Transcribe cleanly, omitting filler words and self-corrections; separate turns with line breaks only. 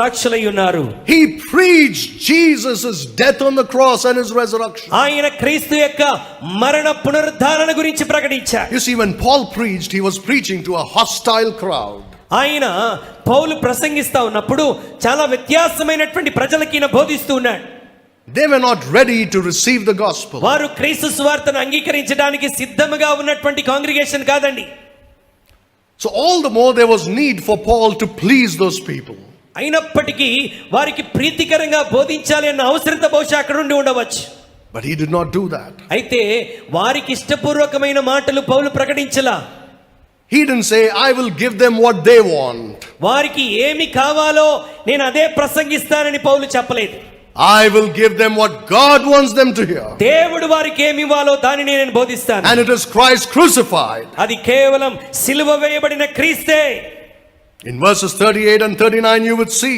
సాక్షులై ఉన్నారు.
He preached Jesus' death on the cross and his resurrection.
ఆయన క్రీస్తు యొక్క మరణ పునరుద్ధారణ గురించి ప్రకటించారు.
You see, when Paul preached, he was preaching to a hostile crowd.
ఆయన పౌలు ప్రసంగిస్తా ఉన్నప్పుడు చాలా వ్యత్యాసమైనటువంటి ప్రజలకి బోధిస్తూ ఉన్నాడు.
They were not ready to receive the gospel.
వారు క్రీస్తు సువార్తను అంగీకరించడానికి సిద్ధంగా ఉన్నటువంటి కాంగ్రిగేషన్ కాదండి.
So all the more there was need for Paul to please those people.
అయినప్పటికీ వారికి ప్రీతికరంగా బోధించాలి అన్న అవసరత బహుశా అక్కడ ఉండి ఉండవచ్చు.
But he did not do that.
అయితే వారికి ఇష్టపూర్వకమైన మాటలు పౌలు ప్రకటించలా.
He didn't say, I will give them what they want.
వారికి ఏమి కావాలో నేను అదే ప్రసంగిస్తానని పౌలు చెప్పలేదు.
I will give them what God wants them to hear.
దేవుడు వారికి ఏమి ఇవ్వాలో దానిని నేను బోధిస్తాను.
And it is Christ crucified.
అది కేవలం సిలువ వేయబడిన క్రీస్తే.
In verses 38 and 39 you would see